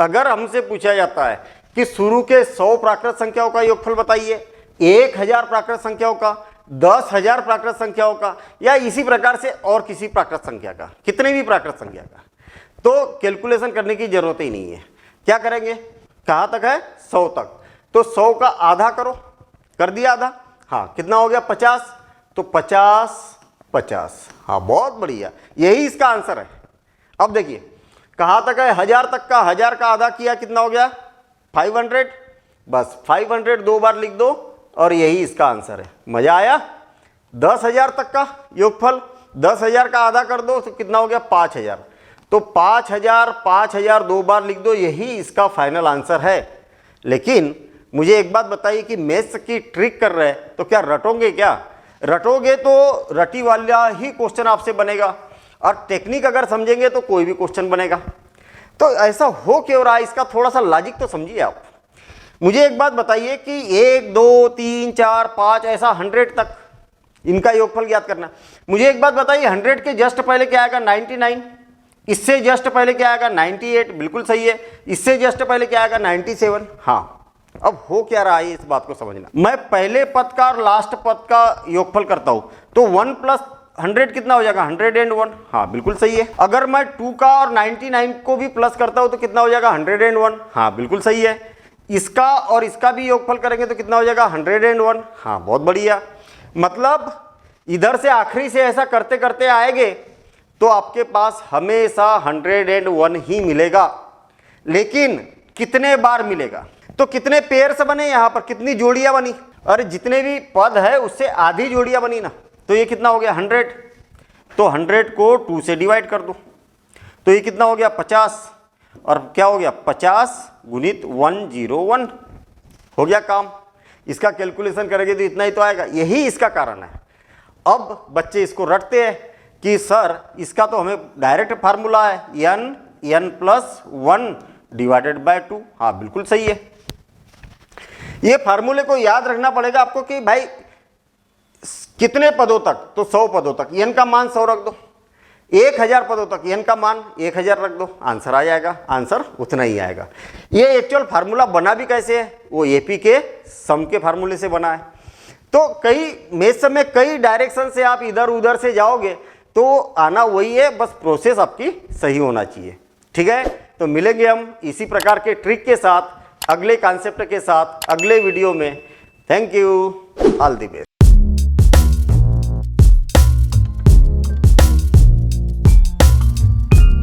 अगर हमसे पूछा जाता है कि शुरू के 100 प्राकृत संख्याओं का योगफल बताइए, 1000 प्राकृत संख्याओं का, 10,000 प्राकृत संख्याओं का, या इसी प्रकार से और किसी प्राकृत संख्या का, कितने भी प्राकृत संख्या का, तो कैलकुलेशन करने की जरूरत ही नहीं है। क्या करेंगे, कहाँ तक है, 100 तक, तो 100 का आधा करो, कर दिया आधा, हाँ कितना हो गया 50, तो 50, हाँ बहुत बढ़िया, यही इसका आंसर है। अब देखिए कहाँ तक है, 1000 तक का, 1000 का आधा किया कितना हो गया 500, बस 500 2 बार लिख दो और यही इसका आंसर है। मजा आया। 10,000 तक का योगफल, 10,000 का आधा कर दो तो कितना हो गया 5,000, तो 5,000 2 बार लिख दो, यही इसका फाइनल आंसर है। लेकिन मुझे एक बात बताइए कि मैथ्स की ट्रिक कर रहे हैं तो क्या रटोगे, क्या रटोगे तो रटी वाला ही क्वेश्चन आपसे बनेगा, और टेक्निक अगर समझेंगे तो कोई भी क्वेश्चन बनेगा। तो ऐसा हो क्यों रहा है, इसका थोड़ा सा लॉजिक तो समझिए आप। मुझे एक बात बताइए कि 1 2 3 4 5 ऐसा 100 तक इनका योगफल ज्ञात करना। मुझे एक बात बताइए, 100 के जस्ट पहले क्या आएगा 99, इससे जस्ट पहले क्या आएगा 98, बिल्कुल सही है, इससे जस्ट पहले क्या आएगा 97। हाँ अब हो क्या रहा है इस बात को समझना। मैं पहले पद का और लास्ट पद का योगफल करता हूं तो 1 + 100 कितना हो जाएगा 101, हाँ बिल्कुल सही है। अगर मैं 2 का और 99 को भी प्लस करता हूं तो कितना हो जाएगा 101, हाँ बिल्कुल सही है। इसका और इसका भी योगफल करेंगे तो कितना हो जाएगा 101, हाँ बहुत बढ़िया। मतलब इधर से आखिरी से ऐसा करते करते आएंगे तो आपके पास हमेशा 101 ही मिलेगा। लेकिन कितने बार मिलेगा, तो कितने पेयर से बने, यहाँ पर कितनी जोड़ियां बनी, अरे जितने भी पद है उससे आधी जोड़ियां बनी ना, तो ये कितना हो गया 100, तो 100 को 2 से डिवाइड कर दो तो ये कितना हो गया 50, और क्या हो गया 50 गुणित 101, हो गया काम। इसका कैलकुलेशन करेंगे तो इतना ही तो आएगा, यही इसका कारण है। अब बच्चे इसको रटते हैं कि सर इसका तो हमें डायरेक्ट फार्मूला है n + 1 डिवाइडेड बाय 2, हाँ बिल्कुल सही है। ये फार्मूले को याद रखना पड़ेगा आपको कि भाई कितने पदों तक, तो 100 पदों तक n का मान 100 रख दो, 1000 पदों तक n का मान 1000 रख दो, आंसर आ जाएगा, आंसर उतना ही आएगा। ये एक्चुअल फार्मूला बना भी कैसे है, वो एपी के सम के फार्मूले से बना है। तो कई मैथ्स में कई डायरेक्शन से आप इधर उधर से जाओगे तो आना वही है, बस प्रोसेस आपकी सही होना चाहिए। ठीक है, तो मिलेंगे हम इसी प्रकार के ट्रिक के साथ, अगले कॉन्सेप्ट के साथ अगले वीडियो में। Thank you, all the best.